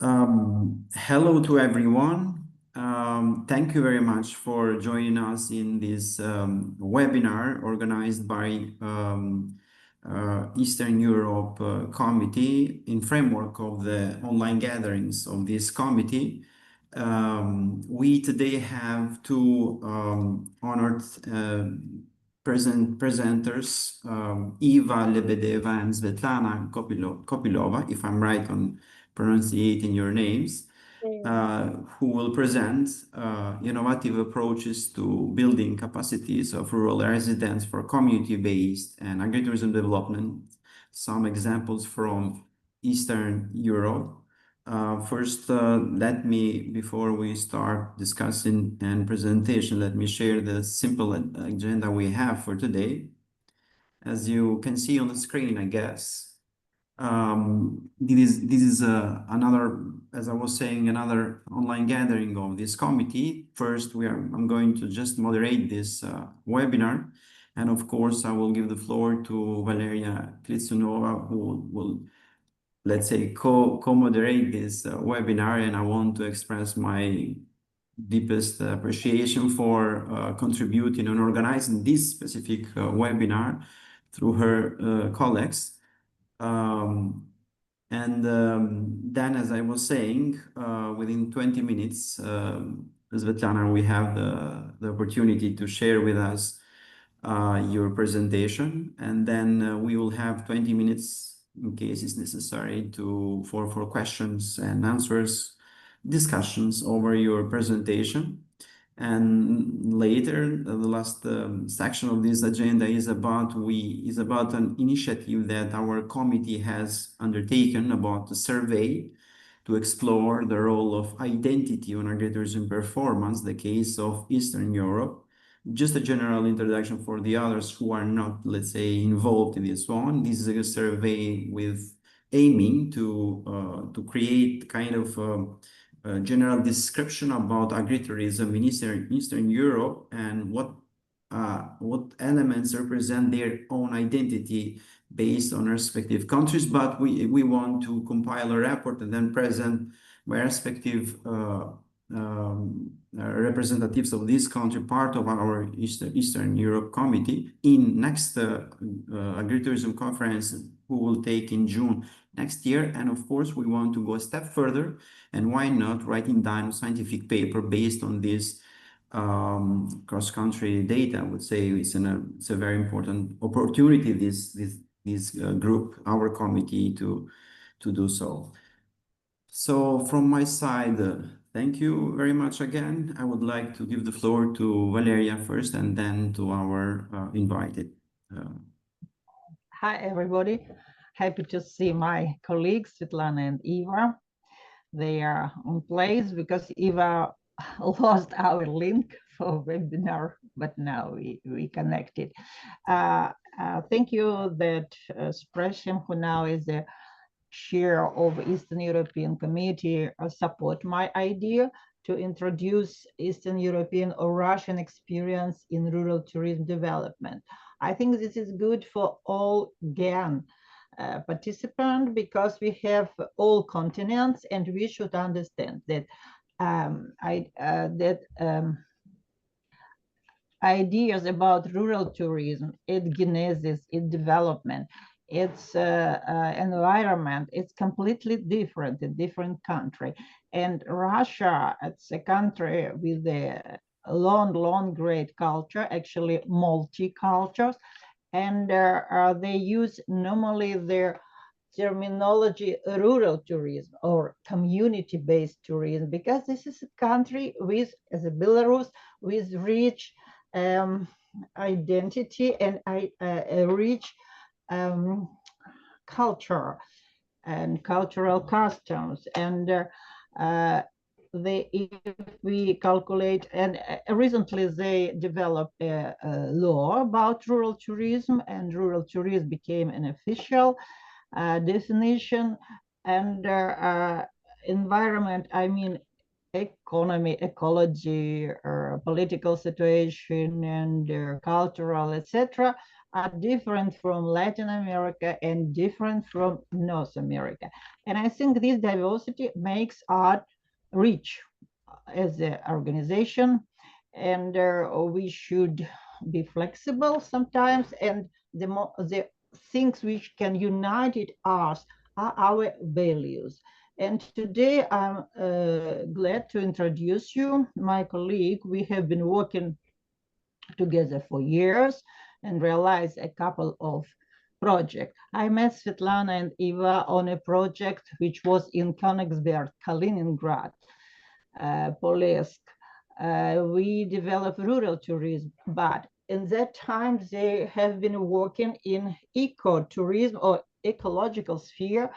Hello to everyone. Thank you very much for joining us in this webinar organized by Eastern Europe Committee in framework of the online gatherings of this committee. We today have two honored presenters, Eva Lebedeva and Svetlana Kopylova, if I'm right on pronunciating your names, who will present innovative approaches to building capacities of rural residents for community-based and agritourism development. Some examples from Eastern Europe. First, before we start discussing and presentation, let me share the simple agenda we have for today. As you can see on the screen, I guess, this is another, as I was saying, another online gathering of this committee. First, I'm going to just moderate this webinar. And of course, I will give the floor to Valeria Klitsunova, who will, let's say, co-moderate this webinar, and I want to express my deepest appreciation for contributing and organizing this specific webinar through her colleagues. Then, as I was saying, within 20 minutes, Svetlana, we have the opportunity to share with us your presentation, and then we will have 20 minutes in case it's necessary for questions and answers, discussions over your presentation. And later, the last section of this agenda is about an initiative that our committee has undertaken about a survey to explore the role of identity on agritourism performance, the case of Eastern Europe. Just a general introduction for the others who are not, let's say, involved in this one. This is a survey with aiming to create kind of general description about agritourism in Eastern Europe and what elements represent their own identity based on respective countries. But we want to compile a report and then present by respective representatives of this country, part of our Eastern Europe Committee, in next agritourism conference who will take in June next year. And of course, we want to go a step further, and why not writing down a scientific paper based on this cross-country data. I would say it's a very important opportunity, this group, our committee, to do so. So from my side, thank you very much again. I would like to give the floor to Valeria first and then to our invited. Hi, everybody. Happy to see my colleagues, Svetlana and Eva. They are on place because Eva lost our link for webinar, but now we connected. Thank you that Spreshim, who now is the chair of Eastern European Committee, support my idea to introduce Eastern European or Russian experience in rural tourism development. I think this is good for all GAN participants because we have all continents, and we should understand that ideas about rural tourism, its genesis, its development, its environment, it's completely different in different country. And Russia, it's a country with a long, great culture, actually multi-cultures, and they use normally their terminology rural tourism or community-based tourism, because this is a country with, as a Belarus, with rich identity and a rich culture and cultural customs. And if we calculate, and recently they developed a law about rural tourism, and rural tourism became an official definition. And environment, I mean economy, ecology, political situation, and cultural, etc., are different from Latin America and different from North America. And I think this diversity makes art rich as an organization, and we should be flexible sometimes, and the things which can unite us are our values. And today I'm glad to introduce you my colleague. We have been working together for years and realized a couple of projects. I met Svetlana and Eva on a project which was in Königsberg, Kaliningrad, Polessk. We developed rural tourism, but in that time they have been working in ecotourism or ecological sphere,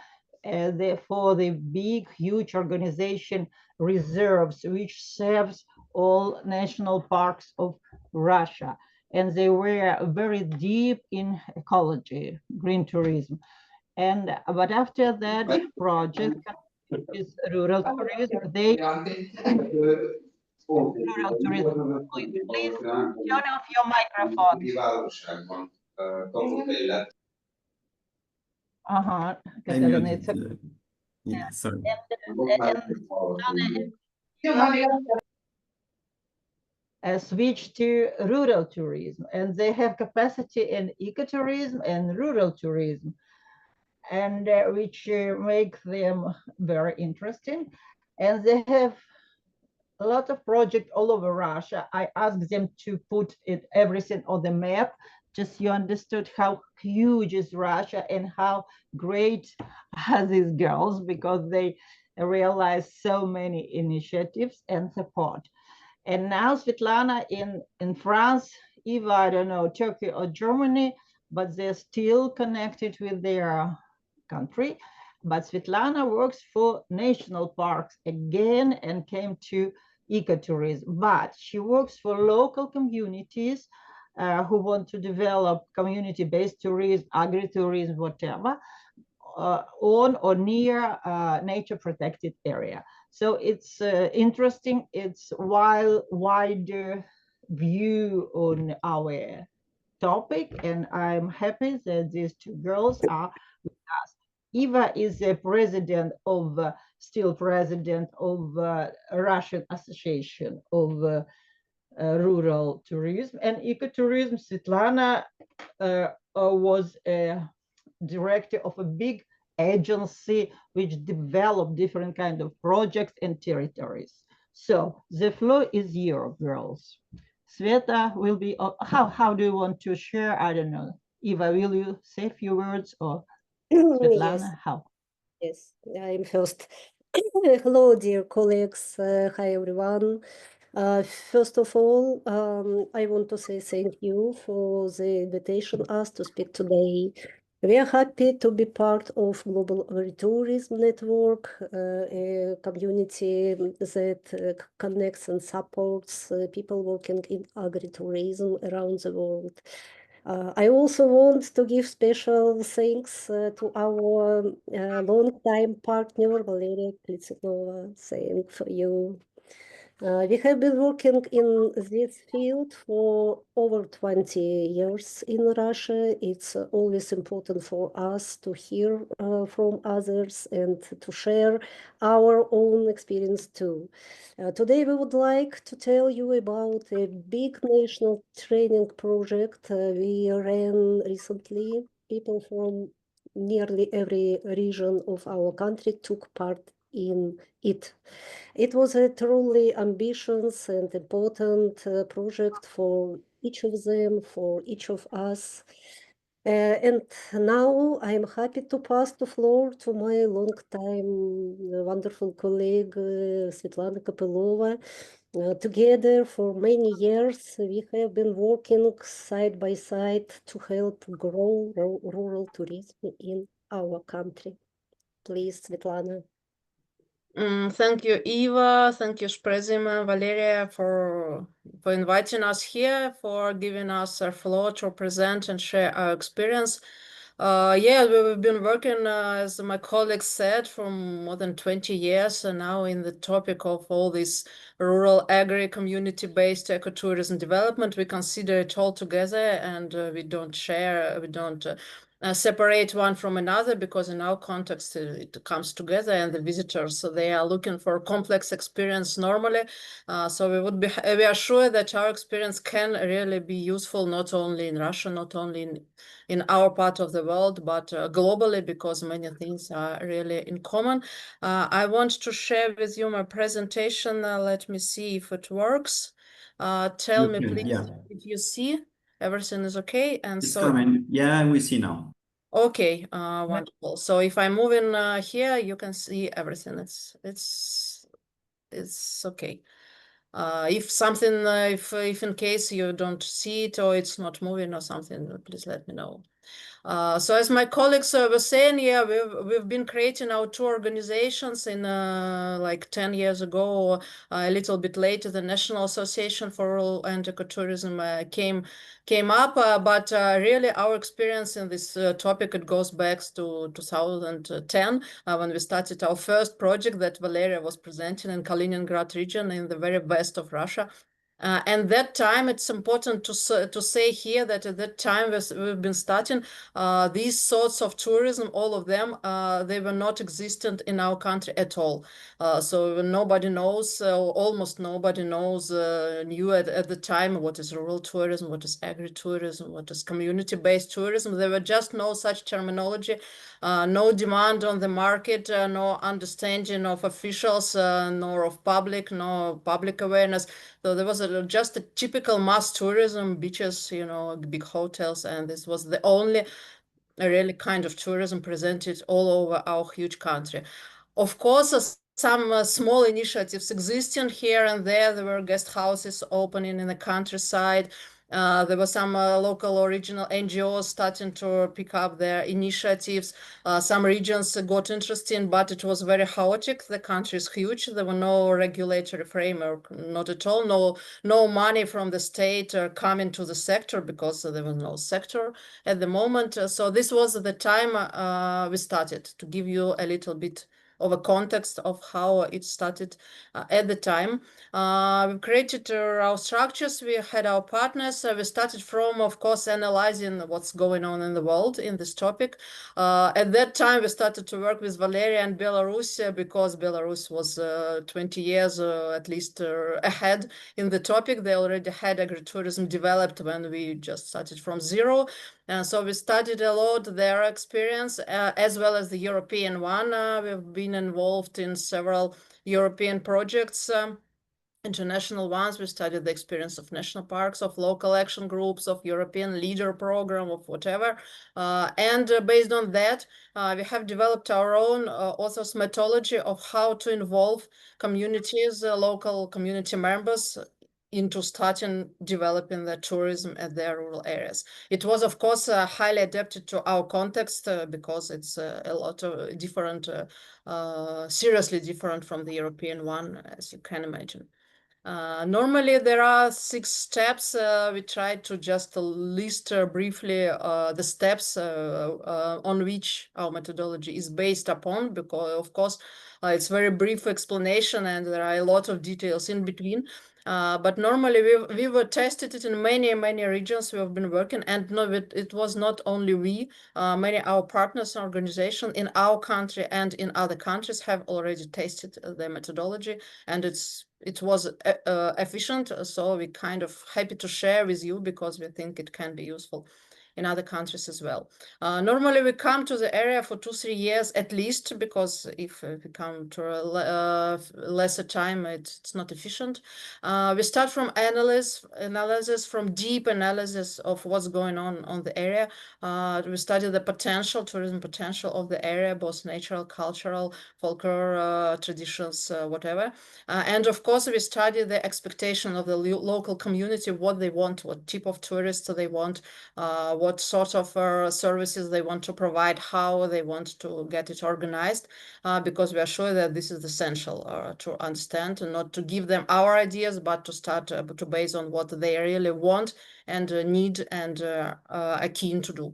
for the big, huge organization reserves, which serves all national parks of Russia. And they were very deep in ecology, green tourism. And but after that project is rural tourism, rural tourism. Please turn off your microphone. Uh-huh. I muted. Yeah, sorry. Switch to rural tourism, and they have capacity in ecotourism and rural tourism, and which make them very interesting. And they have a lot of projects all over Russia. I asked them to put everything on the map, just you understood how huge is Russia and how great are these girls, because they realize so many initiatives and support. And now Svetlana in France, Eva, I don't know, Turkey or Germany, but they're still connected with their country. But Svetlana works for national parks again and came to ecotourism. But she works for local communities who want to develop community-based tourism, agritourism, whatever, on or near nature protected area. So it's interesting. It's wider view on our topic, and I'm happy that these two girls are with us. Eva is the president of, still president of Russian Association of Rural Tourism and Ecotourism. Svetlana was a director of a big agency which developed different kind of projects and territories. So the floor is yours, girls. Sveta will be, how do you want to share? I don't know. Eva, will you say a few words, or Svetlana, Yes, how? yes, I'm first. Hello, dear colleagues. Hi, everyone. First of all, I want to say thank you for the invitation us to speak today. We are happy to be part of Global Agritourism Network, a community that connects and supports people working in agritourism around the world. I also want to give special thanks to our long-time partner, Valeria Klitsinova. Thank for you. We have been working in this field for over 20 years in Russia. It's always important for us to hear from others and to share our own experience too. Today we would like to tell you about a big national training project we ran recently. People from nearly every region of our country took part in it. It was a truly ambitious and important project for each of them, for each of us. And now I'm happy to pass the floor to my long-time wonderful colleague, Svetlana Kopylova. Together for many years, we have been working side by side to help grow rural tourism in our country. Please, Svetlana. Thank you, Eva. Thank you, Sprezima, Valeria, for inviting us here, for giving us a floor to present and share our experience. Yeah, we've been working, as my colleague said, for more than 20 years now in the topic of all this rural agri community-based ecotourism development. We consider it all together, and we don't separate one from another, because in our context it comes together, and the visitors, so they are looking for complex experience normally. So we are sure that our experience can really be useful not only in Russia, not only in our part of the world, but globally, because many things are really in common. I want to share with you my presentation. Let me see if it works. Tell me, please, Yeah, if you see everything is okay. And it's so, coming. Yeah, we see now. okay, wonderful. So if I move in here, you can see everything. It's okay. If something, if in case you don't see it or it's not moving or something, please let me know. So as my colleagues were saying, yeah, we've been creating our two organizations in like 10 years ago, a little bit later. The National Association for Rural and Ecotourism came up, but really our experience in this topic, it goes back to 2010 when we started our first project that Valeria was presenting in Kaliningrad region in the very west of Russia. And that time, it's important to say here that at that time we've been starting these sorts of tourism, all of them, they were not existent in our country at all. So nobody knows, almost nobody knew at the time what is rural tourism, what is agritourism, what is community-based tourism. There were just no such terminology, no demand on the market, no understanding of officials, nor of public, no public awareness. So there was just a typical mass tourism, beaches, big hotels, and this was the only really kind of tourism presented all over our huge country. Of course, some small initiatives existing here and there. There were guest houses opening in the countryside. There were some local or regional NGOs starting to pick up their initiatives. Some regions got interesting, but it was very chaotic. The country is huge. There were no regulatory framework, not at all. No money from the state coming to the sector, because there was no sector at the moment. So this was the time we started, to give you a little bit of a context of how it started at the time. We created our structures, we had our partners, we started from, of course, analyzing what's going on in the world in this topic. At that time, we started to work with Valeria and Belarus, because Belarus was 20 years at least ahead in the topic. They already had agritourism developed when we just started from zero. So we studied a lot their experience, as well as the European one. We've been involved in several European projects, international ones. We studied the experience of national parks, of local action groups, of European leader program, of whatever. And based on that, we have developed our own author's methodology of how to involve communities, local community members, into starting developing the tourism at their rural areas. It was, of course, highly adapted to our context, because it's a lot of different, seriously different from the European one, as you can imagine. Normally, there are 6 steps. We try to just list briefly the steps on which our methodology is based upon, because, of course, it's very brief explanation and there are a lot of details in between. But normally we were tested it in many regions we have been working, and no, it was not only we, many our partners and organizations in our country and in other countries have already tested the methodology, and it was efficient. So we kind of happy to share with you, because we think it can be useful in other countries as well. Normally we come to the area for 2-3 years at least, because if we come to a lesser time, it's not efficient. We start from analysis, from deep analysis of what's going on the area. We study the tourism potential of the area, both natural, cultural, folklore, traditions, whatever. And of course, we study the expectation of the local community, what they want, what type of tourists they want, what sort of services they want to provide, how they want to get it organized, because we are sure that this is essential to understand, and not to give them our ideas, but to start to base on what they really want and need and are keen to do.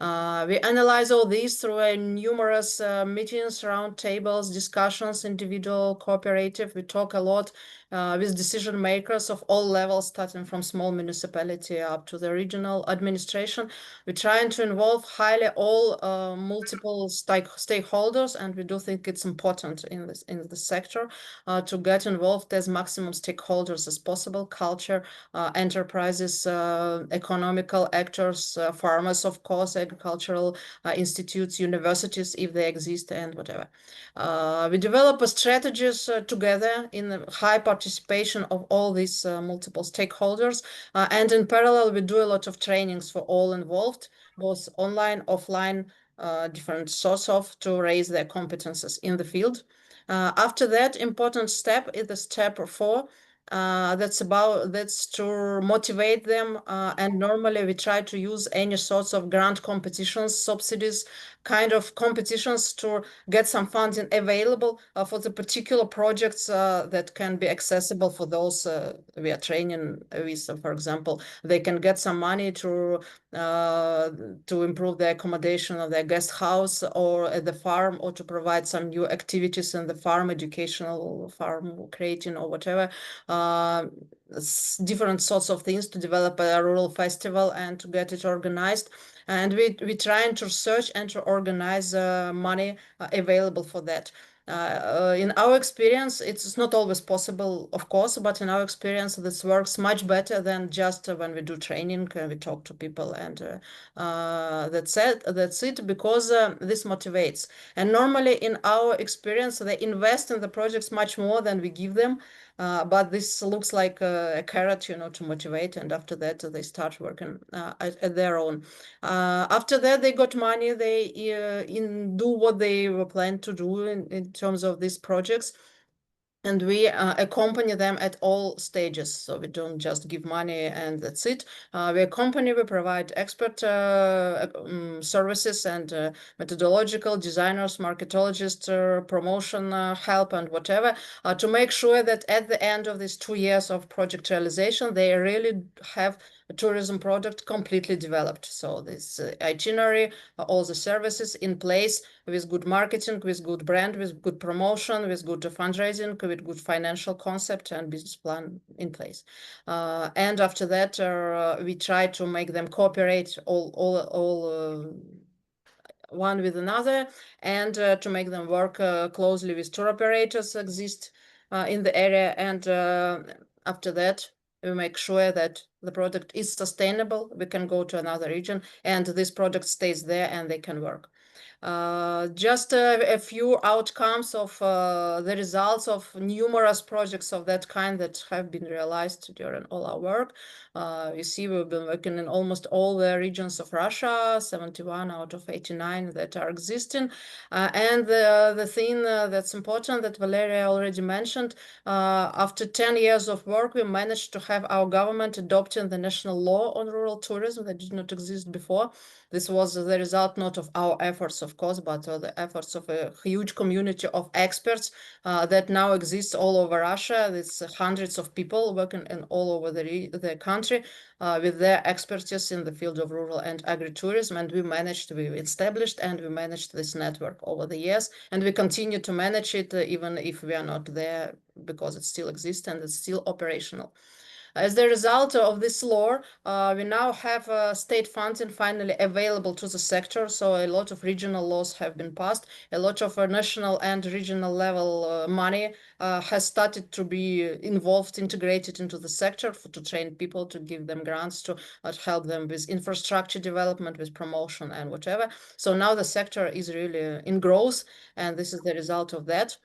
We analyze all these through numerous meetings, round tables, discussions, individual, cooperative. We talk a lot with decision makers of all levels, starting from small municipality up to the regional administration. We're trying to involve highly all multiple stakeholders, and we do think it's important in the sector to get involved as maximum stakeholders as possible: culture, enterprises, economical actors, farmers, of course, agricultural institutes, universities, if they exist, and whatever. We develop strategies together in the high participation of all these multiple stakeholders. And in parallel, we do a lot of trainings for all involved, both online, offline, different sorts of, to raise their competences in the field. After that, important step is the step 4. That's to motivate them, and normally we try to use any sorts of grant competitions, subsidies, kind of competitions to get some funding available for the particular projects that can be accessible for those we are training with. For example, they can get some money to improve the accommodation of their guest house or at the farm, or to provide some new activities in the farm, educational farm creating or whatever. Different sorts of things to develop a rural festival and to get it organized. And we trying to search and to organize money available for that. In our experience, it's not always possible, of course, but in our experience, this works much better than just when we do training, we talk to people, and that's it, because this motivates. And normally, in our experience, they invest in the projects much more than we give them. But this looks like a carrot, to motivate, and after that they start working at their own. After that, they got money. They do what they were planned to do in terms of these projects. And we accompany them at all stages. So we don't just give money and that's it. We accompany, we provide expert services and methodological designers, marketologists, promotion help and whatever, to make sure that at the end of these 2 years of project realization, they really have a tourism product completely developed. So this itinerary, all the services in place, with good marketing, with good brand, with good promotion, with good fundraising, with good financial concept and business plan in place. And after that, we try to make them cooperate all one with another, and to make them work closely with tour operators exist in the area. And after that, we make sure that the product is sustainable. We can go to another region and this product stays there and they can work. Just a few outcomes of the results of numerous projects of that kind that have been realized during all our work. You see, we've been working in almost all the regions of Russia, 71 out of 89 that are existing. And the thing that's important that Valeria already mentioned, after 10 years of work, we managed to have our government adopting the national law on rural tourism that did not exist before. This was the result not of our efforts, of course, but the efforts of a huge community of experts that now exists all over Russia. It's hundreds of people working in all over the country with their expertise in the field of rural and agritourism. And we established and we managed this network over the years. And we continue to manage it even if we are not there, because it still exists and it's still operational. As the result of this law, we now have state funding finally available to the sector. So a lot of regional laws have been passed. A lot of national and regional level money has started to be involved, integrated into the sector to train people, to give them grants, to help them with infrastructure development, with promotion and whatever. So now the sector is really in growth, and this is the result of that.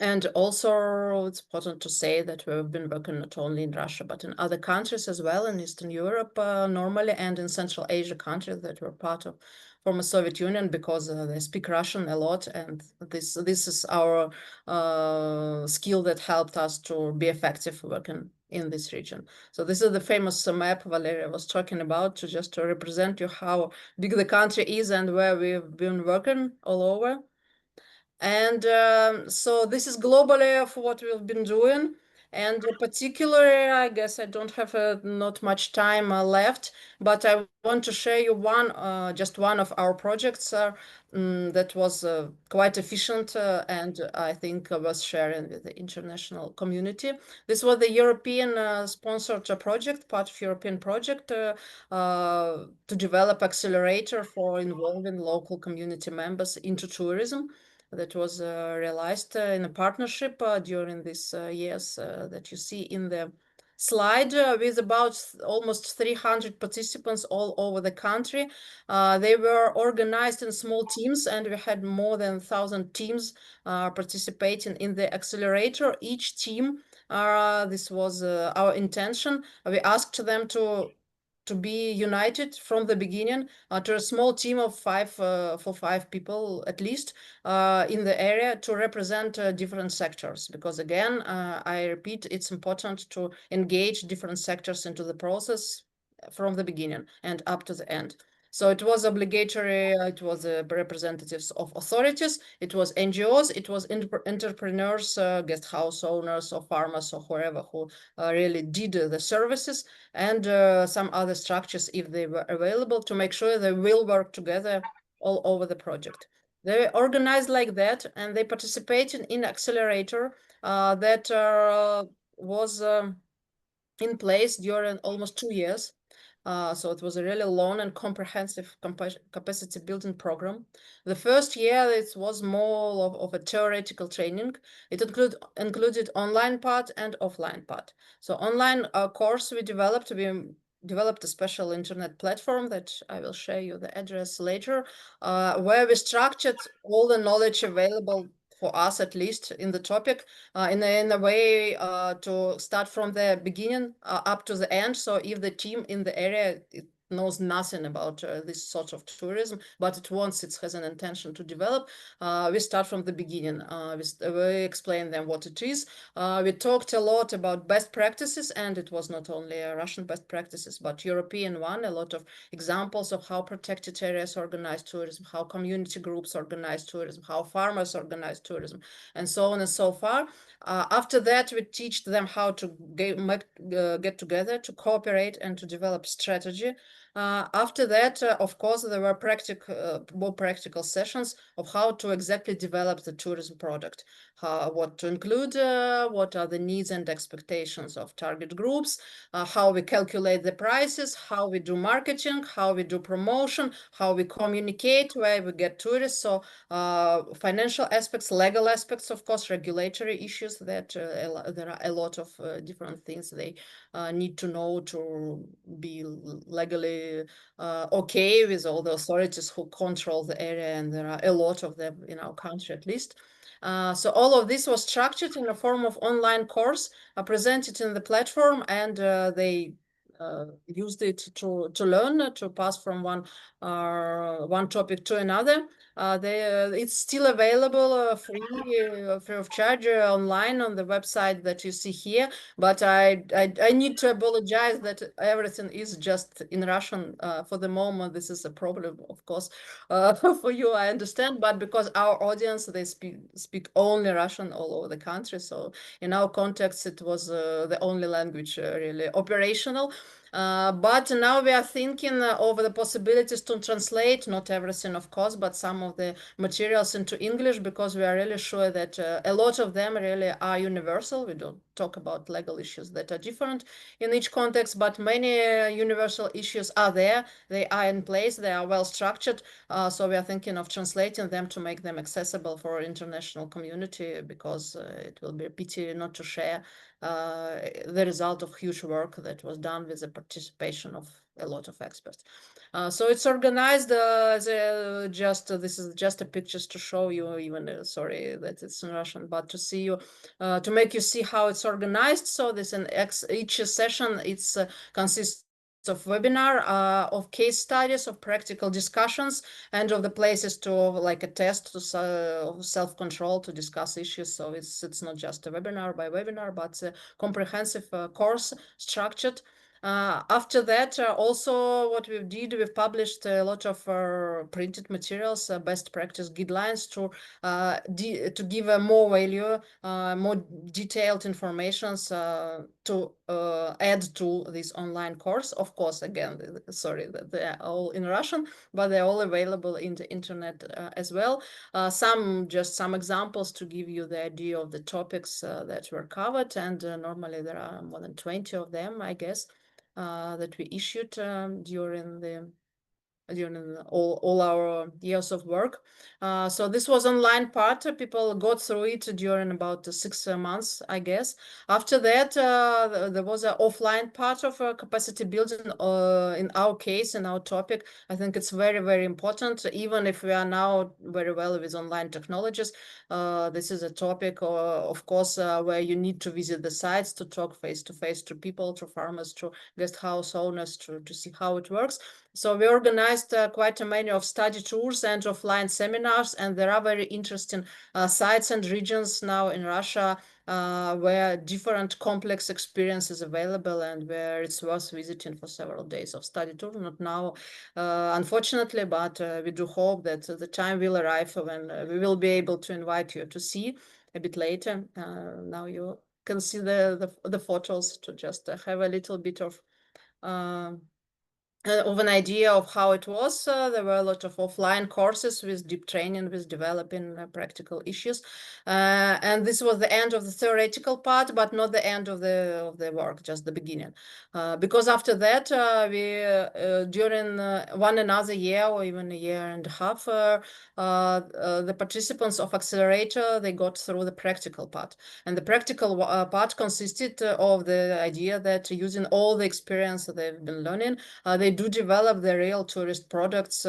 And also, it's important to say that we've been working not only in Russia, but in other countries as well, in Eastern Europe normally, and in Central Asia countries that were part of former Soviet Union, because they speak Russian a lot. And this is our skill that helped us to be effective working in this region. So this is the famous map Valeria was talking about, just to represent you how big the country is and where we've been working all over. And so this is globally for what we've been doing. And particularly, I guess I don't have not much time left, but I want to share you just one of our projects that was quite efficient and I think was sharing with the international community. This was the European sponsored project, part of European project to develop accelerator for involving local community members into tourism. That was realized in a partnership during these years that you see in the slide with about almost 300 participants all over the country. They were organized in small teams, and we had more than 1,000 teams participating in the accelerator. Each team, this was our intention. We asked them to be united from the beginning to a small team of five people at least in the area to represent different sectors. Because again, I repeat, it's important to engage different sectors into the process from the beginning and up to the end. So it was obligatory, it was representatives of authorities, it was NGOs, it was entrepreneurs, guest house owners or farmers or whoever who really did the services, and some other structures if they were available, to make sure they will work together all over the project. They organized like that, and they participated in accelerator that was in place during almost 2 years. So it was a really long and comprehensive capacity building program. The first year, it was more of a theoretical training. It included online part and offline part. So online course we developed a special internet platform that I will share you the address later, where we structured all the knowledge available for us, at least in the topic, in a way to start from the beginning up to the end. So if the team in the area knows nothing about this sort of tourism, but it has an intention to develop, we start from the beginning. We explain them what it is. We talked a lot about best practices, and it was not only Russian best practices, but European one, a lot of examples of how protected areas organize tourism, how community groups organize tourism, how farmers organize tourism, and so on and so far. After that, we teach them how to get together, to cooperate, and to develop strategy. After that, of course, there were more practical sessions of how to exactly develop the tourism product, what to include, what are the needs and expectations of target groups, how we calculate the prices, how we do marketing, how we do promotion, how we communicate, where we get tourists. So financial aspects, legal aspects, of course, regulatory issues that there are a lot of different things they need to know to be legally okay with all the authorities who control the area, and there are a lot of them in our country at least. So all of this was structured in a form of online course, presented in the platform, and they used it to learn, to pass from one topic to another. It's still available free of charge online on the website that you see here. But I need to apologize that everything is just in Russian for the moment. This is a problem, of course, for you, I understand, but because our audience, they speak only Russian all over the country. So in our context, it was the only language really operational. But now we are thinking over the possibilities to translate, not everything, of course, but some of the materials into English, because we are really sure that a lot of them really are universal. We don't talk about legal issues that are different in each context, but many universal issues are there. They are in place. They are well structured. So we are thinking of translating them to make them accessible for international community, because it will be a pity not to share the result of huge work that was done with the participation of a lot of experts. So it's organized this is just a pictures to show you, even sorry that it's in Russian, but to see you, to make you see how it's organized. So this each session, it's consists of webinar, of case studies, of practical discussions, and of the places to like a test to self-control to discuss issues. So it's not just a webinar by webinar, but a comprehensive course structured. After that, also what we did, we've published a lot of printed materials, best practice guidelines to give more value, more detailed information to add to this online course. Of course, again, sorry, they're all in Russian, but they're all available in the internet as well. Some examples to give you the idea of the topics that were covered, and normally there are more than 20 of them, I guess. That we issued during all our years of work. So this was online part. People got through it during about 6 months, I guess. After that, there was an offline part of capacity building. In our case, in our topic, I think it's very, very important. Even if we are now very well with online technologies, this is a topic, of course, where you need to visit the sites, to talk face-to-face to people, to farmers, to guest house owners, to see how it works. So we organized quite a many of study tours and offline seminars, and there are very interesting sites and regions now in Russia where different complex experiences available and where it's worth visiting for several days of study tour. Not now, unfortunately, but we do hope that the time will arrive when we will be able to invite you to see a bit later. Now you can see the photos to just have a little bit of an idea of how it was. There were a lot of offline courses with deep training, with developing practical issues. And this was the end of the theoretical part, but not the end of the work, just the beginning. Because after that, we during one another year or even a year and a half, the participants of Accelerator, they got through the practical part. And the practical part consisted of the idea that using all the experience that they've been learning, they do develop the real tourist products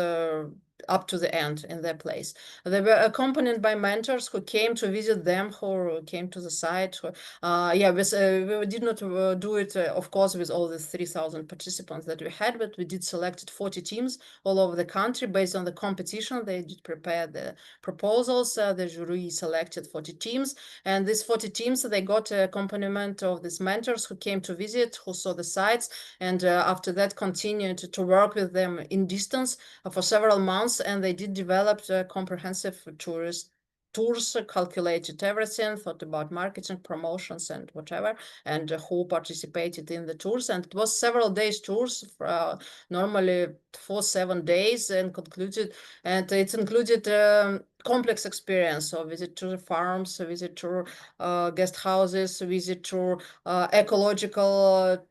up to the end in their place. They were accompanied by mentors who came to visit them, who came to the site. We did not do it, of course, with all the 3,000 participants that we had, but we did select 40 teams all over the country based on the competition. They did prepare the proposals. The jury selected 40 teams, and these 40 teams, they got accompaniment of these mentors who came to visit, who saw the sites, and after that continued to work with them in distance for several months. And they did develop comprehensive tours, calculated everything, thought about marketing, promotions, and whatever, and who participated in the tours. And it was several days tours, normally 4-7 days, and it included complex experience. So visit to the farms, visit to guest houses, visit to ecological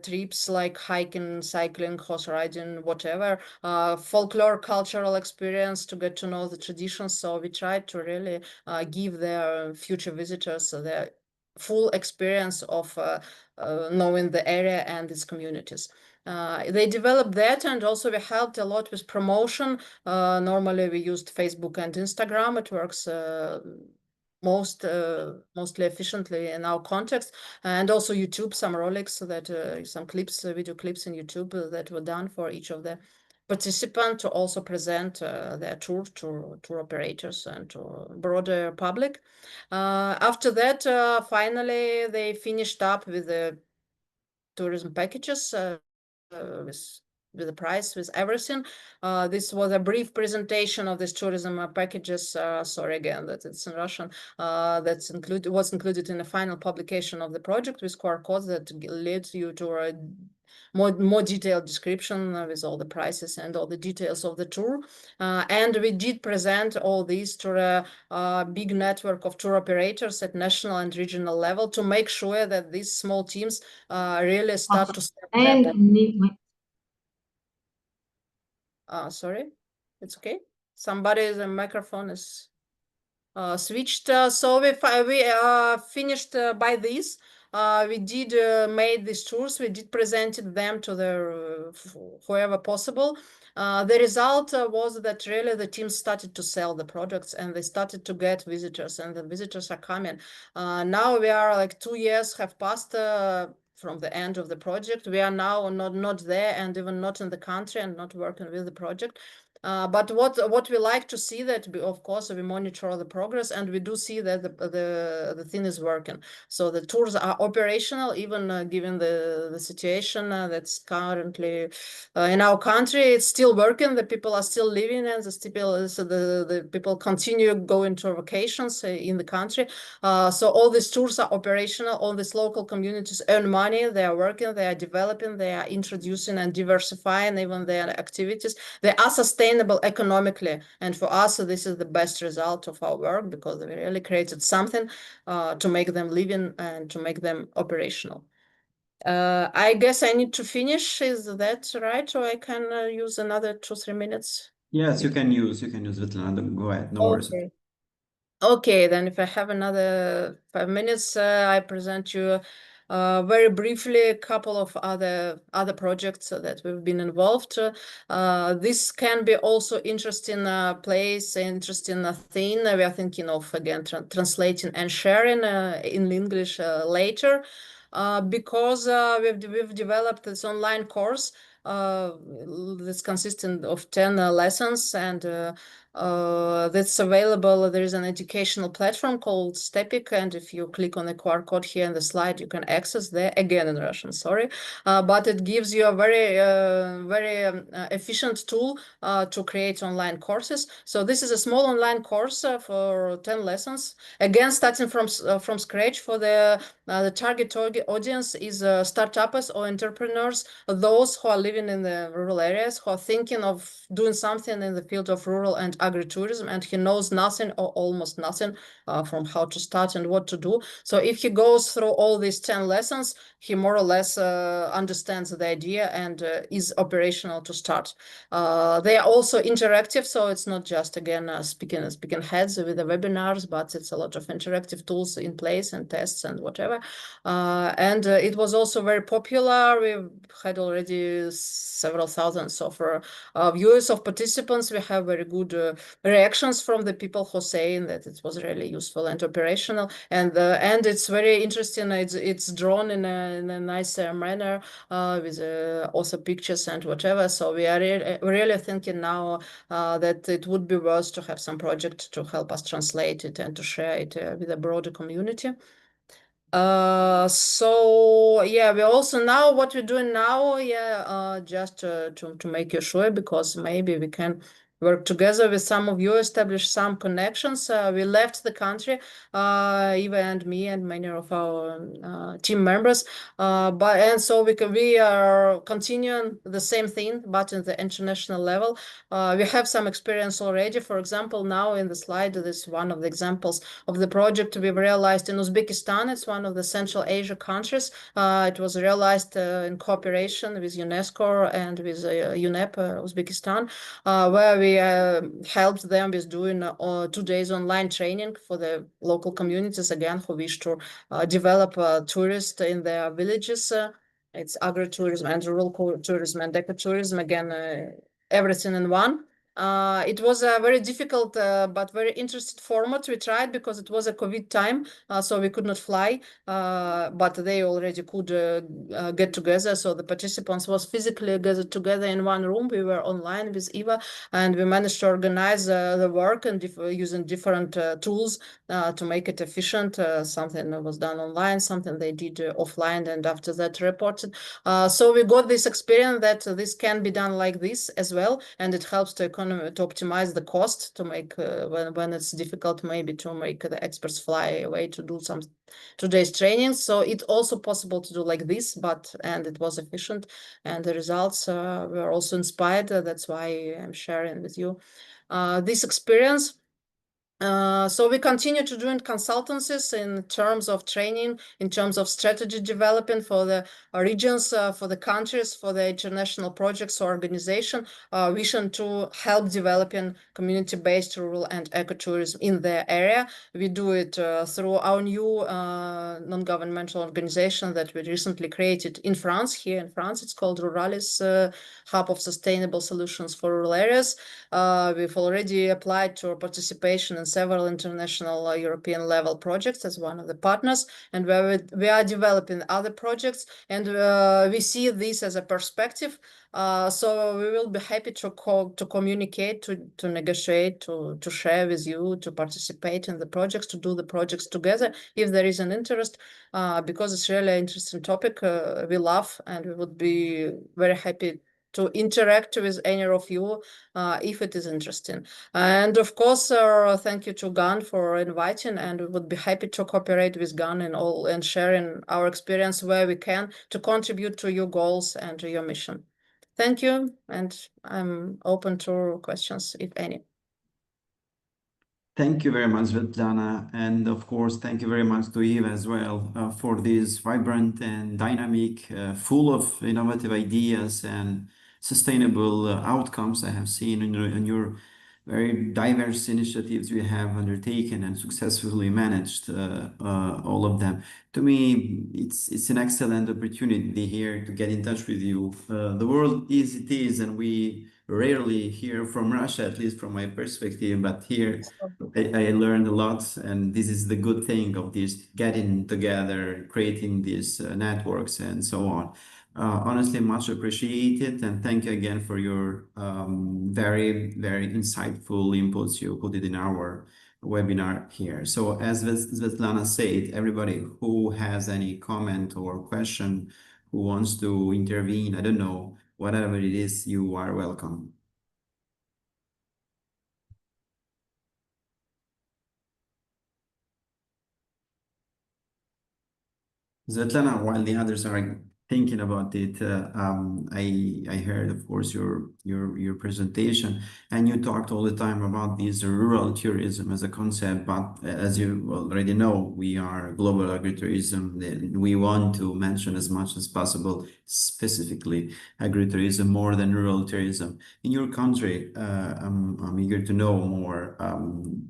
trips like hiking, cycling, horse riding, whatever, folklore, cultural experience to get to know the traditions. So we tried to really give their future visitors their full experience of knowing the area and its communities. They developed that, and also we helped a lot with promotion. Normally we used Facebook and Instagram. It works mostly efficiently in our context, and also YouTube, some rolex that some clips, video clips in YouTube that were done for each of the participants to also present their tour to tour operators and to broader public. After that, finally they finished up with the tourism packages with the price, with everything. This was a brief presentation of this tourism packages. Sorry again that it's in Russian. Was included in the final publication of the project with QR codes that leads you to a more detailed description with all the prices and all the details of the tour. And we did present all these to a big network of tour operators at national and regional level to make sure that these small teams really start to sorry, it's okay. Somebody's microphone is switched. So we finished by this. We did made these tours. We did presented them to the whoever possible. The result was that really the team started to sell the products, and they started to get visitors, and the visitors are coming. Now we are like 2 years have passed from the end of the project. We are now not there, and even not in the country, and not working with the project. But what we like to see that, of course, we monitor the progress, and we do see that the thing is working. So the tours are operational, even given the situation that's currently in our country. It's still working. The people are still living, and the people continue going to vacations in the country. So all these tours are operational. All these local communities earn money. They are working. They are developing. They are introducing and diversifying even their activities. They are sustainable economically, and for us, this is the best result of our work, because we really created something to make them living and to make them operational. I guess I need to finish. Is that right? Or I can use another 2-3 minutes? Yes, you can use Svetlana. Go ahead. No worries. Okay. Okay, then if I have another 5 minutes, I present you very briefly a couple of other projects that we've been involved. This can be also interesting place, interesting thing. We are thinking of, again, translating and sharing in English later, because we've developed this online course that's consisting of 10 lessons, and that's available. There is an educational platform called Stepik, and if you click on the QR code here in the slide, you can access there, again in Russian, sorry, but it gives you a very efficient tool to create online courses. So this is a small online course for 10 lessons, again starting from scratch. For the target audience is startups or entrepreneurs, those who are living in the rural areas, who are thinking of doing something in the field of rural and agritourism, and he knows nothing or almost nothing from how to start and what to do. So if he goes through all these 10 lessons, he more or less understands the idea and is operational to start. They are also interactive, so it's not just, again, speaking heads with the webinars, but it's a lot of interactive tools in place and tests and whatever. And it was also very popular. We've had already several thousands of viewers, of participants. We have very good reactions from the people who are saying that it was really useful and operational, and it's very interesting. It's drawn in a nice manner with also pictures and whatever. So we are really thinking now that it would be worth to have some project to help us translate it and to share it with a broader community. So yeah, we also now what we're doing now, just to make you sure, because maybe we can work together with some of you, establish some connections. We left the country, Eva and me and many of our team members, and so we are continuing the same thing, but in the international level. We have some experience already. For example, now in the slide, this is one of the examples of the project we've realized in Uzbekistan. It's one of the Central Asia countries. It was realized in cooperation with UNESCO and with UNEP Uzbekistan, where we helped them with doing 2 days online training for the local communities, again, who wish to develop tourists in their villages. It's agritourism and rural tourism and ecotourism, again, everything in one. It was a very difficult but very interesting format. We tried because it was a COVID time, so we could not fly, but they already could get together. So the participants was physically gathered together in one room. We were online with Eva, and we managed to organize the work and using different tools to make it efficient. Something was done online, something they did offline, and after that reported. So we got this experience that this can be done like this as well, and it helps to optimize the cost, to make when it's difficult, maybe to make the experts fly away to do some 2 days training. So it's also possible to do like this, and it was efficient, and the results were also inspired. That's why I'm sharing with you this experience. So we continue to do consultancies in terms of training, in terms of strategy development for the regions, for the countries, for the international projects or organization, vision to help developing community-based rural and ecotourism in their area. We do it through our new non-governmental organization that we recently created in France. Here in France, it's called Ruralis, Hub of Sustainable Solutions for Rural Areas. We've already applied to participation in several international European level projects as one of the partners, and where we are developing other projects, and we see this as a perspective. So we will be happy to communicate, to negotiate, to share with you, to participate in the projects, to do the projects together if there is an interest, because it's really an interesting topic. We love, and we would be very happy to interact with any of you if it is interesting. And of course, thank you to GAN for inviting, and we would be happy to cooperate with GAN and sharing our experience where we can to contribute to your goals and to your mission. Thank you, and I'm open to questions, if any. Thank you very much, Svetlana. And of course, thank you very much to Eva as well for this vibrant and dynamic, full of innovative ideas and sustainable outcomes I have seen in your very diverse initiatives you have undertaken and successfully managed all of them. To me, it's an excellent opportunity here to get in touch with you. The world is it is, and we rarely hear from Russia, at least from my perspective, but here I learned a lot, and this is the good thing of this getting together, creating these networks and so on. Honestly, much appreciated, and thank you again for your very, very insightful inputs you put it in our webinar here. So as Svetlana said, everybody who has any comment or question, who wants to intervene, I don't know, whatever it is, you are welcome. Svetlana, while the others are thinking about it, I heard, of course, your presentation, and you talked all the time about this rural tourism as a concept. But as you already know, we are global agritourism. We want to mention as much as possible, specifically agritourism more than rural tourism. In your country, I'm eager to know more.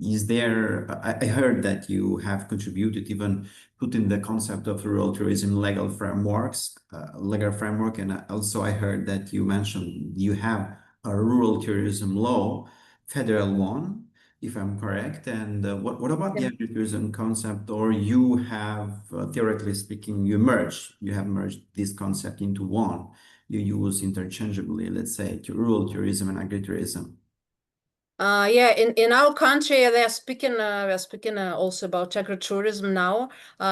Is there? I heard that you have contributed even putting the concept of rural tourism legal framework, and also I heard that you mentioned you have a rural tourism law, federal one, if I'm correct. And what about the agritourism concept? Or you have, theoretically speaking, you have merged this concept into one. You use interchangeably, let's say, rural tourism and agritourism. Yeah, in our country, they are speaking also about agritourism now.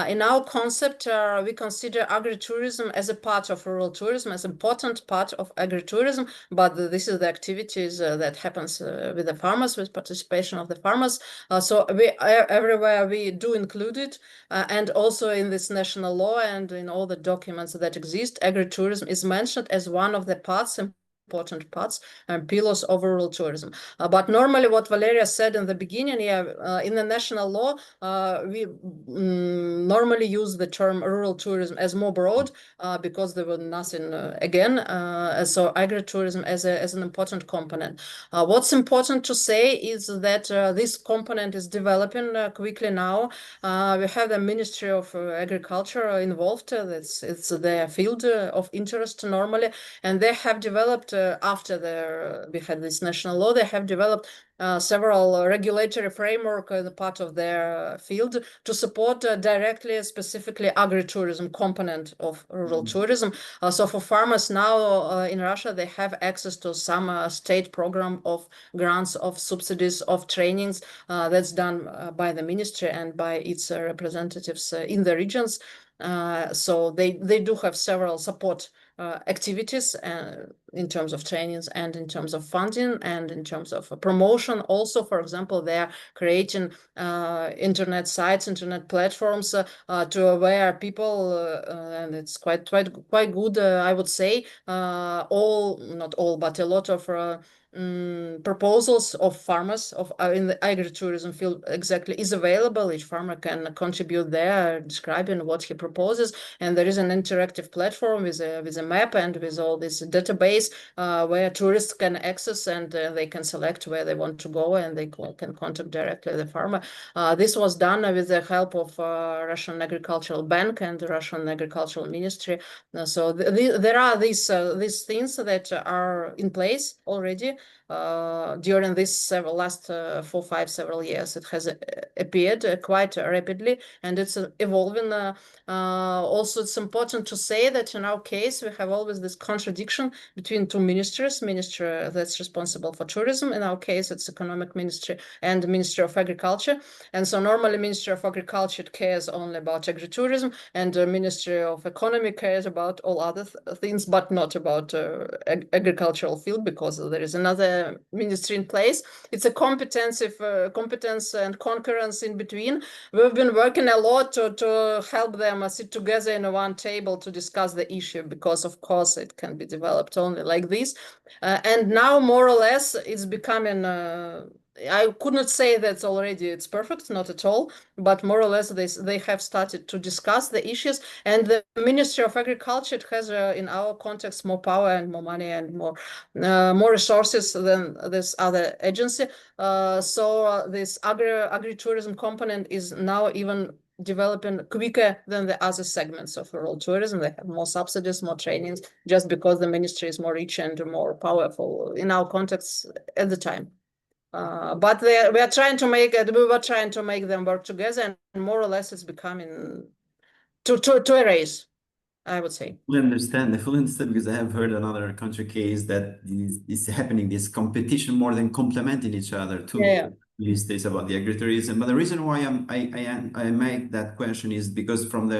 In our concept, we consider agritourism as a part of rural tourism, as an important part of agritourism. But this is the activities that happens with the farmers, with participation of the farmers. So everywhere we do include it, and also in this national law and in all the documents that exist, agritourism is mentioned as one of the important parts and pillars of rural tourism. But normally what Valeria said in the beginning, in the national law, we normally use the term rural tourism as more broad because there was nothing, so agritourism as an important component. What's important to say is that this component is developing quickly now. We have the Ministry of Agriculture involved. It's their field of interest normally, and they have developed after we had this national law, they have developed several regulatory framework as a part of their field to support directly, specifically agritourism component of rural tourism. So for farmers now in Russia, they have access to some state program of grants, of subsidies, of trainings that's done by the ministry and by its representatives in the regions. So they do have several support activities in terms of trainings and in terms of funding and in terms of promotion. Also, for example, they are creating internet sites, internet platforms to where people, and it's quite good, I would say, not all, but a lot of proposals of farmers in the agritourism field exactly is available. Each farmer can contribute there, describing what he proposes, and there is an interactive platform with a map and with all this database where tourists can access, and they can select where they want to go, and they can contact directly the farmer. This was done with the help of Russian Agricultural Bank and the Russian Agricultural Ministry. So there are these things that are in place already. during this last 4-5 years. It has appeared quite rapidly, and it's evolving. Also, it's important to say that in our case, we have always this contradiction between two ministries, ministry that's responsible for tourism. In our case, it's economic ministry and Ministry of Agriculture. And so normally Ministry of Agriculture cares only about agritourism, and the Ministry of Economy cares about all other things, but not about agricultural field, because there is another ministry in place. It's a competence and concurrence in between. We've been working a lot to help them sit together in one table to discuss the issue, because of course it can be developed only like this. And now more or less it's becoming I could not say that already it's perfect, not at all, but more or less they have started to discuss the issues. And the Ministry of Agriculture has, in our context, more power and more money and more resources than this other agency. So this agritourism component is now even developing quicker than the other segments of rural tourism. They have more subsidies, more trainings, just because the ministry is more rich and more powerful in our context at the time. But we were trying to make them work together, and more or less it's becoming to a race, I would say. I fully understand, because I have heard another country case that is happening, this competition more than complementing each other too. Yeah. These days about the agritourism. But the reason why I make that question is because from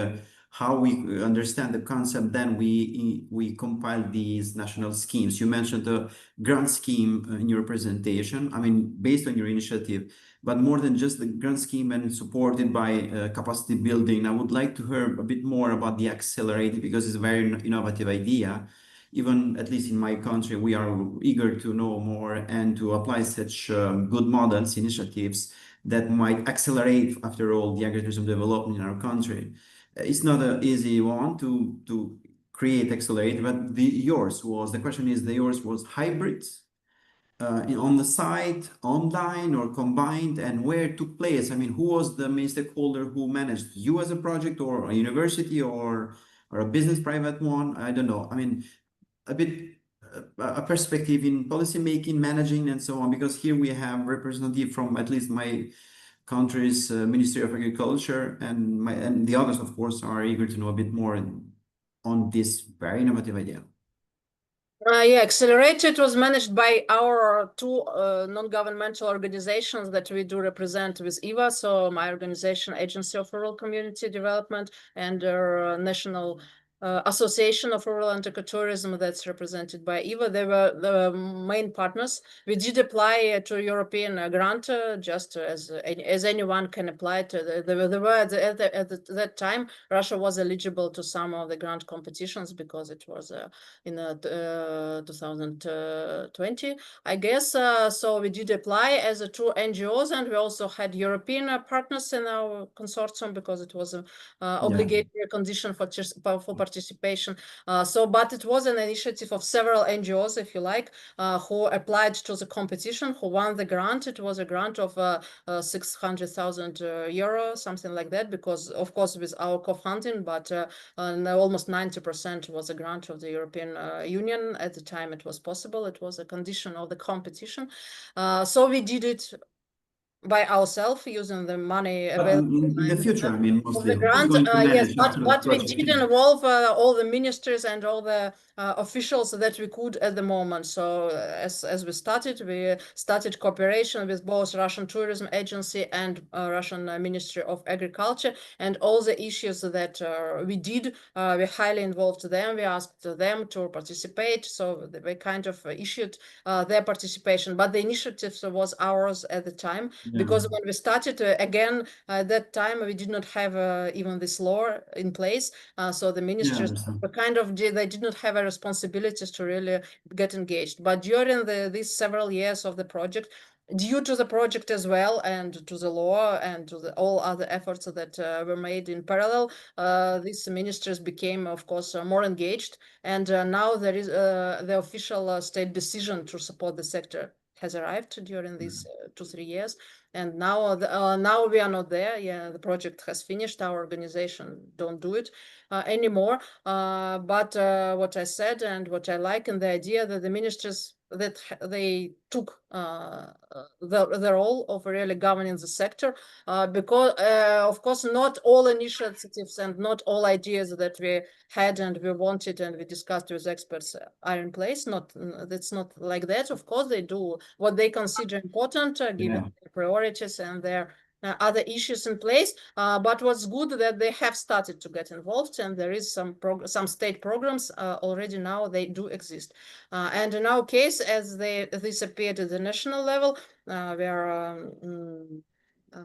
how we understand the concept, then we compile these national schemes. You mentioned the grant scheme in your presentation. I mean, based on your initiative, but more than just the grant scheme and supported by capacity building, I would like to hear a bit more about the accelerated, because it's a very innovative idea. Even at least in my country, we are eager to know more and to apply such good models, initiatives that might accelerate, after all, the agritourism development in our country. It's not an easy one to create, accelerate, but the question is, yours was hybrid, on the site, online or combined, and where it took place? I mean, who was the main stakeholder who managed? You as a project, or a university, or a business, private one? I don't know. I mean, a bit a perspective in policy making, managing, and so on, because here we have representative from at least my country's Ministry of Agriculture, and the others, of course, are eager to know a bit more on this very innovative idea. Yeah, Accelerated was managed by our two non-governmental organizations that we do represent with EVA. So my organization, Agency of Rural Community Development, and our National Association of Rural and Ecotourism, that's represented by EVA. They were the main partners. We did apply to European grant, just as anyone can apply to. There were at that time, Russia was eligible to some of the grant competitions, because it was in 2020, I guess. So we did apply as two NGOs, and we also had European partners in our consortium, because it was an obligatory condition for participation. But it was an initiative of several NGOs, if you like, who applied to the competition, who won the grant. It was a grant of 600,000 euro, something like that, because of course with our co-funding, but almost 90% was a grant of the European Union. At the time it was possible. It was a condition of the competition. So we did it by ourselves, using the money available in the future, I mean, mostly of the grant. Yes, but we did involve all the ministers and all the officials that we could at the moment. So as we started cooperation with both Russian Tourism Agency and Russian Ministry of Agriculture, and all the issues that we did, we highly involved them. We asked them to participate, so they kind of issued their participation. But the initiative was ours at the time, because when we started, again, at that time, we did not have even this law in place. So the ministers they did not have a responsibilities to really get engaged. But during these several years of the project, due to the project as well, and to the law, and to all other efforts that were made in parallel, these ministers became, of course, more engaged. And now there is the official state decision to support the sector has arrived during these 2-3 years. And now we are not there. Yeah, the project has finished. Our organization don't do it anymore. But what I said, and what I like in the idea, that the ministers they took the role of really governing the sector, because of course not all initiatives and not all ideas that we had and we wanted and we discussed with experts are in place. That's not like that. Of course they do what they consider important, given their priorities and their other issues in place, but what's good that they have started to get involved, and there is some state programs already now. They do exist, and in our case, as this appeared at the national level, where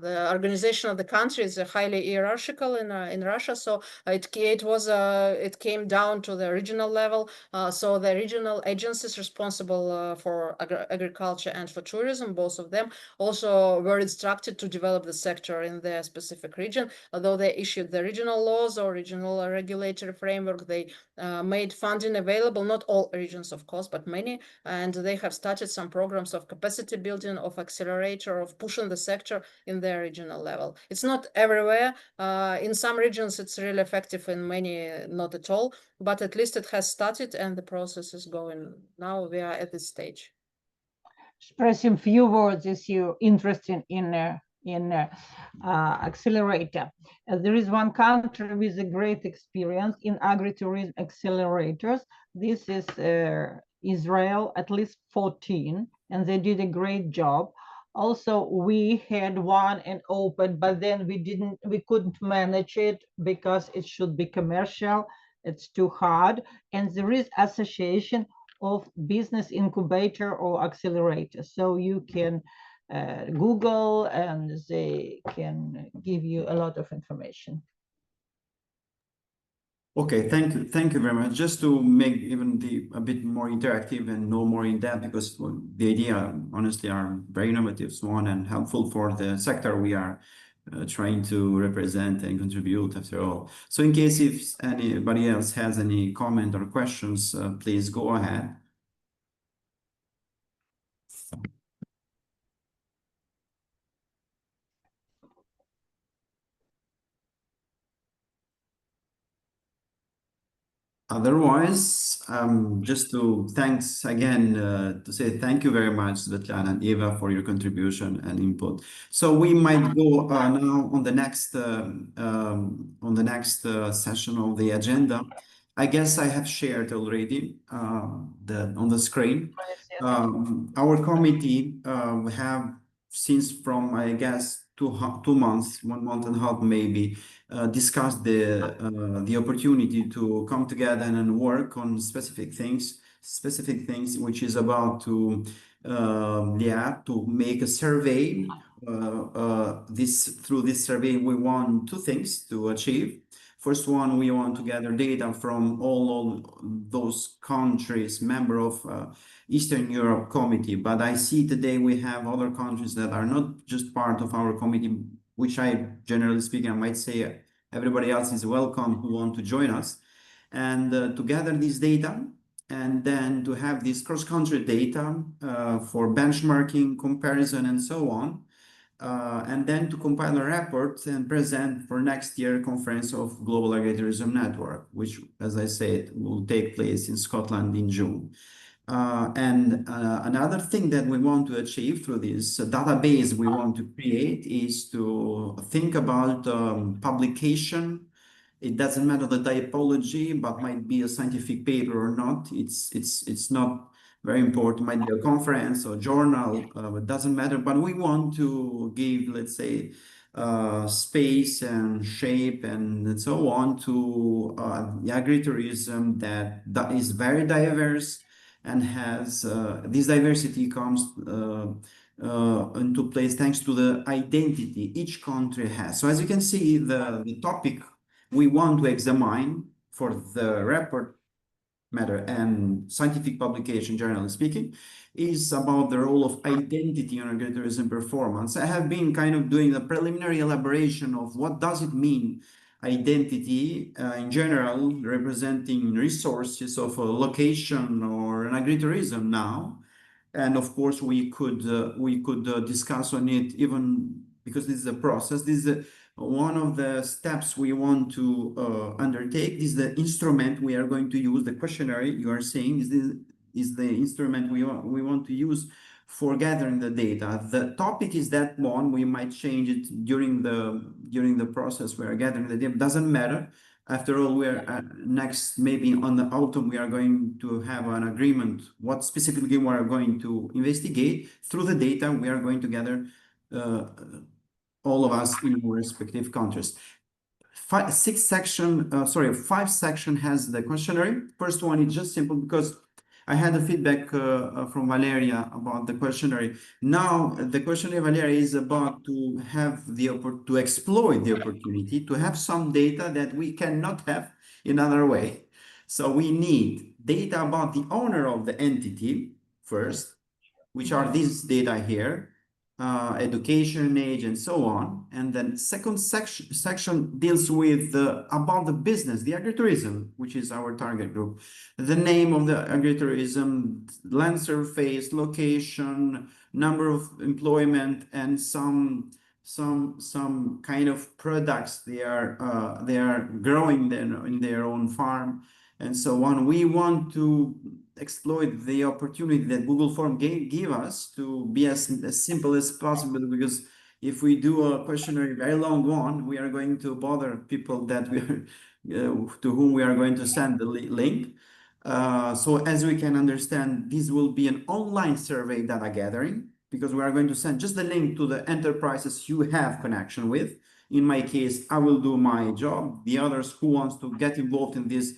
the organization of the country is highly hierarchical in Russia, so it came down to the regional level. So the regional agencies responsible for agriculture and for tourism, both of them, also were instructed to develop the sector in their specific region. Although they issued the regional laws or regional regulatory framework, they made funding available, not all regions, of course, but many, and they have started some programs of capacity building, of accelerator, of pushing the sector in their regional level. It's not everywhere. In some regions, it's really effective, in many, not at all, but at least it has started and the process is going. Now we are at this stage. Expressing few words is you interested in accelerator. There is one country with a great experience in agritourism accelerators. This is Israel, at least 14, and they did a great job. Also, we had one and open, but then we couldn't manage it because it should be commercial. It's too hard. And there is association of business incubator or accelerator. So you can Google and they can give you a lot of information. Okay, thank you very much. Just to make even a bit more interactive and no more in depth, because the idea, honestly, are very innovative one and helpful for the sector we are trying to represent and contribute after all. So in case if anybody else has any comment or questions, please go ahead. Otherwise, just to thanks again to say thank you very much, Svetlana and Eva, for your contribution and input. So we might go now on the next session of the agenda. I guess I have shared already on the screen. Our committee have since from I guess 2 months, 1 month and a half maybe, discussed the opportunity to come together and work on specific things which is about to make a survey. Through this survey we want 2 things to achieve. First one, we want to gather data from all those countries, member of Eastern Europe Committee. But I see today we have other countries that are not just part of our committee, which I, generally speaking, I might say everybody else is welcome who want to join us. And to gather this data, and then to have this cross-country data for benchmarking, comparison, and so on. And then to compile a report and present for next year conference of Global Agritourism Network, which, as I said, will take place in Scotland in June. Another thing that we want to achieve through this database we want to create is to think about publication. It doesn't matter the typology, but might be a scientific paper or not. It's not very important. Might be a conference or journal. It doesn't matter. But we want to give, let's say, space and shape and so on to the agritourism that is very diverse and has this diversity comes into place thanks to the identity each country has. So as you can see, the topic we want to examine for the report matter and scientific publication, generally speaking, is about the role of identity on agritourism performance. I have been kind of doing a preliminary elaboration of what does it mean, identity in general, representing resources of a location or an agritourism now. And of course, we could discuss on it even because this is a process. This is one of the steps we want to undertake. This is the instrument we are going to use. The questionnaire you are seeing is is the instrument we want to use for gathering the data. The topic is that one. We might change it during the process we are gathering the data. Doesn't matter. After all, we're next, maybe on the autumn, we are going to have an agreement what specifically we are going to investigate. Through the data we are going to gather, all of us in our respective countries. Five section has the questionnaire. First one is just simple because I had a feedback from Valeria about the questionnaire. Now the questionnaire, Valeria, is about to have to exploit the opportunity to have some data that we cannot have in another way. So we need data about the owner of the entity first, which are these data here. Education, age, and so on. And then second section deals with about the business, the agritourism, which is our target group. The name of the agritourism, land surface, location, number of employment, and some kind of products they are growing in their own farm, and so on. We want to exploit the opportunity that Google Form give us to be as simple as possible, because if we do a questionnaire, very long one, we are going to bother people that we are to whom we are going to send the link. So as we can understand, this will be an online survey data gathering, because we are going to send just the link to the enterprises you have connection with. In my case, I will do my job. The others who wants to get involved in this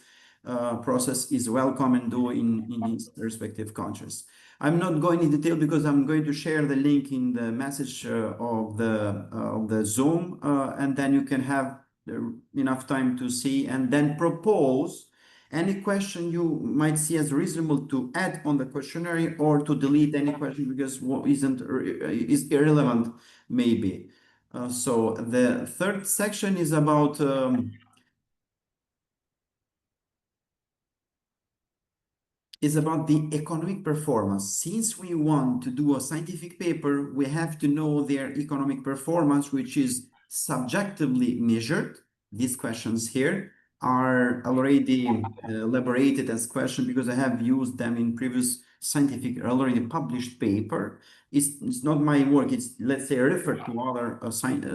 process is welcome and do in his respective countries. I'm not going in detail because I'm going to share the link in the message of the Zoom, and then you can have enough time to see and then propose any question you might see as reasonable to add on the questionnaire, or to delete any question because what is irrelevant maybe. So the third section is about the economic performance. Since we want to do a scientific paper, we have to know their economic performance, which is subjectively measured. These questions here are already elaborated as questions because I have used them in previous scientific, already published paper. It's not my work, it's, let's say, referred to other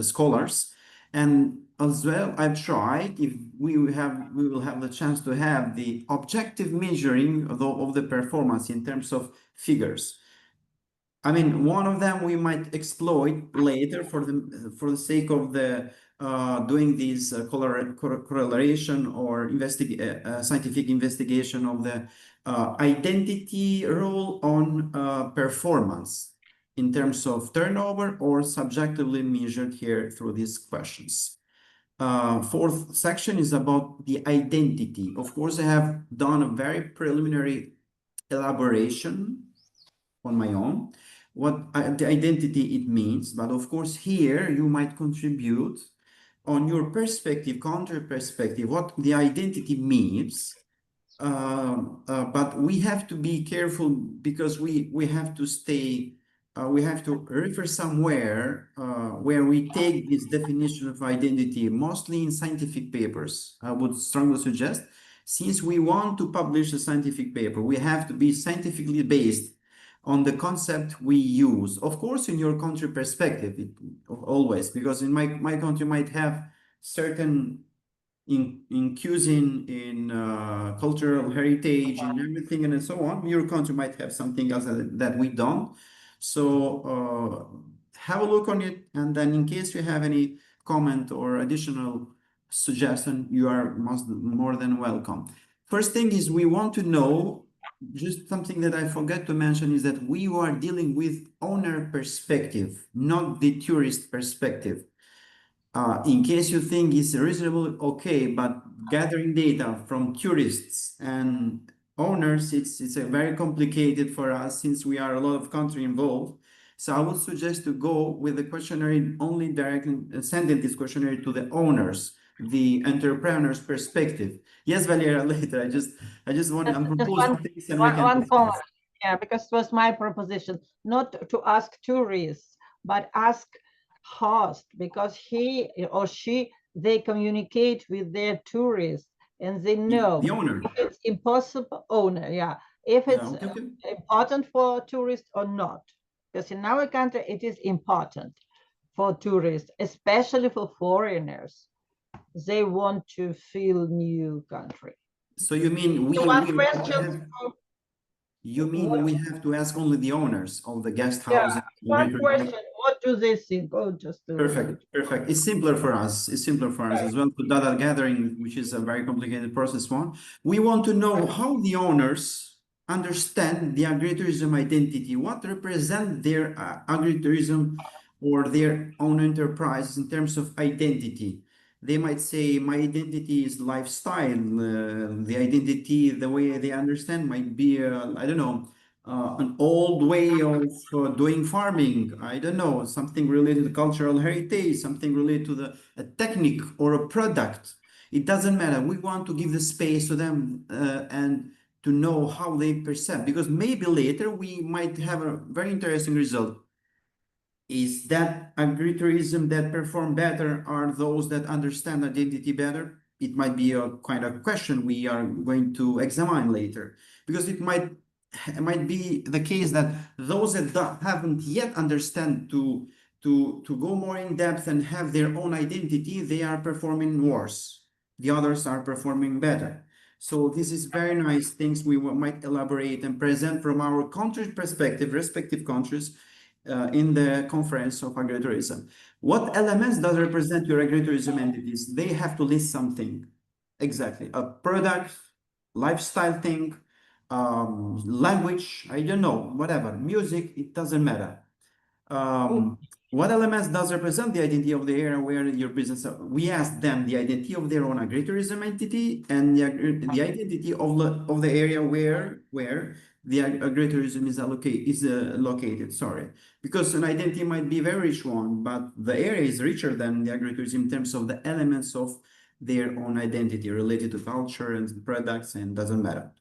scholars. And as well, I've tried, if we will have the chance to have the objective measuring of the performance in terms of figures. I mean, one of them we might exploit later for the sake of the doing this correlation or scientific investigation of the identity role on performance in terms of turnover, or subjectively measured here through these questions. Fourth section is about the identity. Of course, I have done a very preliminary elaboration on my own, what the identity it means, but of course here you might contribute on your perspective, counter perspective, what the identity means. But we have to be careful because we have to stay, we have to refer somewhere where we take this definition of identity, mostly in scientific papers. I would strongly suggest, since we want to publish a scientific paper, we have to be scientifically based on the concept we use. Of course, in your country perspective, always, because in my country might have certain in cuisine, in cultural heritage, and everything, and so on. Your country might have something else that we don't. So have a look on it, and then in case you have any comment or additional suggestion, you are more than welcome. First thing is, we want to know, just something that I forgot to mention, is that we are dealing with owner perspective, not the tourist perspective. In case you think it's reasonable, okay, but gathering data from tourists and owners, it's a very complicated for us since we are a lot of country involved. So I would suggest to go with the questionnaire only directly, sending this questionnaire to the owners, the entrepreneur's perspective. Yes, Valeria, later. I just want to propose some things and we can. One comment. Yeah, because it was my proposition, not to ask tourists, but ask host, because he or she, they communicate with their tourists and they know the owner. if it's impossible, owner, yeah, if Yeah, it's okay. important for tourists or not. Because in our country, it is important for tourists, especially for foreigners. They want to feel new country. So you mean we question. we have to ask only the owners of the guest Yeah, houses? one question. What do they think? Oh, just Perfect, perfect. It's simpler for us. It's simpler for us as well to data gathering, which is a very complicated process one. We want to know how the owners understand the agritourism identity, what represent their agritourism or their own enterprise in terms of identity. They might say, my identity is lifestyle. The identity, the way they understand might be, I don't know, an old way of doing farming. I don't know, something related to cultural heritage, something related to a technique or a product. It doesn't matter. We want to give the space to them and to know how they perceive, because maybe later we might have a very interesting result. Is that agritourism that perform better are those that understand identity better? It might be a kind of question we are going to examine later, because it might be the case that those that haven't yet understand to go more in depth and have their own identity, they are performing worse. The others are performing better. So this is very nice things we might elaborate and present from our country perspective, respective countries, in the conference of agritourism. What elements does represent your agritourism entities? They have to list something. Exactly. A product, lifestyle thing, language, I don't know, whatever, music, it doesn't matter. What elements does represent the identity of the area where your business? We ask them the identity of their own agritourism entity and the identity of the area where the agritourism is located. Sorry, because an identity might be a very rich one, but the area is richer than the agritourism in terms of the elements of their own identity related to culture and products, and doesn't matter.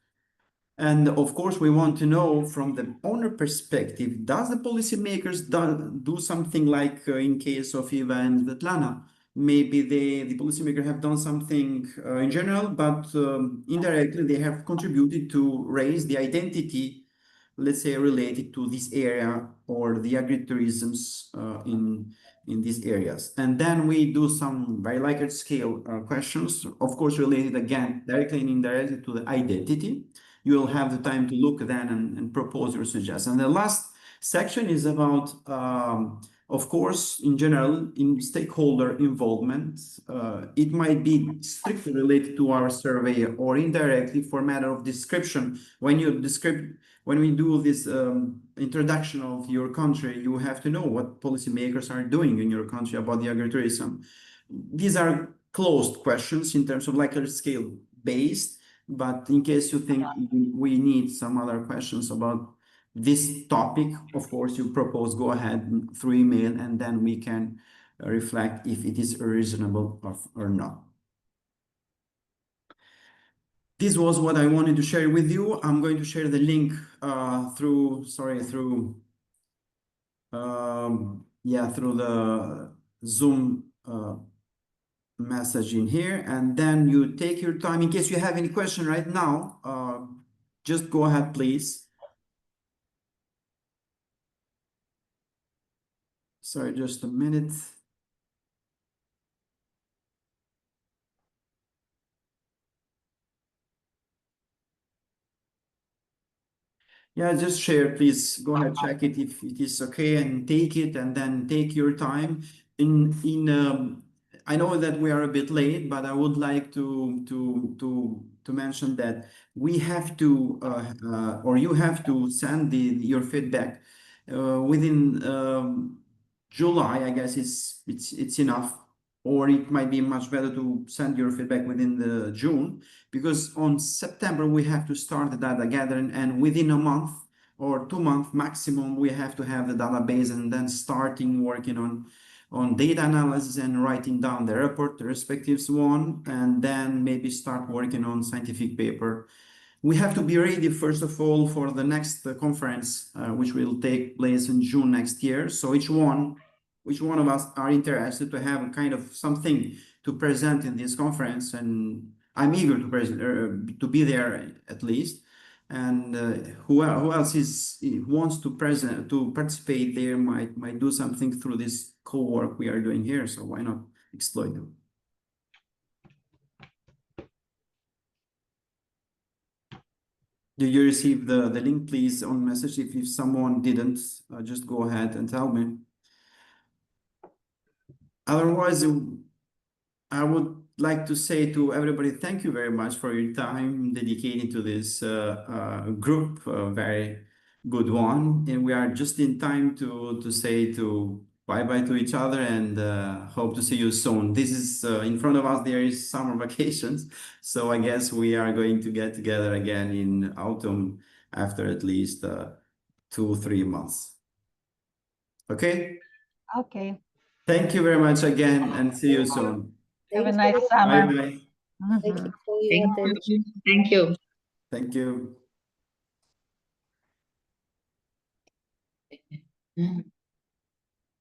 And of course, we want to know from the owner perspective, does the policymakers do something like in case of Eva and Svetlana? Maybe the policymaker have done something in general, but indirectly they have contributed to raise the identity, let's say, related to this area or the agritourisms in these areas. And then we do some very large scale questions, of course, related again, directly and indirectly to the identity. You will have the time to look then and propose your suggestions. And the last section is about, of course, in general, in stakeholder involvement. It might be strictly related to our survey or indirectly for matter of description. When we do this introduction of your country, you have to know what policymakers are doing in your country about the agritourism. These are closed questions in terms of larger scale based. But in case you think we need some other questions about this topic, of course, you propose, go ahead through email, and then we can reflect if it is reasonable or not. This was what I wanted to share with you. I'm going to share the link through the Zoom message in here, and then you take your time. In case you have any question right now, just go ahead, please. Sorry, just a minute. Yeah, just share, please. Go ahead, check it if it is okay, and take it, and then take your time. I know that we are a bit late, but I would like to mention that we have to or you have to send your feedback within July. I guess it's enough, or it might be much better to send your feedback within the June, because on September we have to start the data gathering, and within a month or 2 months maximum we have to have the database, and then starting working on data analysis and writing down the report, the respective one, and then maybe start working on scientific paper. We have to be ready, first of all, for the next conference, which will take place in June next year. So each one of us are interested to have a kind of something to present in this conference, and I'm eager to be there at least. And who else wants to participate there might do something through this co-work we are doing here. So why not exploit them? Do you receive the link, please, on message? If someone didn't, just go ahead and tell me. Otherwise, I would like to say to everybody, thank you very much for your time dedicated to this group, a very good one. And we are just in time to say bye-bye to each other, and hope to see you soon. This is in front of us, there is summer vacations. So I guess we are going to get together again in autumn after at least 2-3 months. Okay? Okay. Thank you very much again, and see you soon. Have a Thank nice you. summer. Bye-bye. Thank you for your Thank attention. you. Thank you. Thank you. Mm.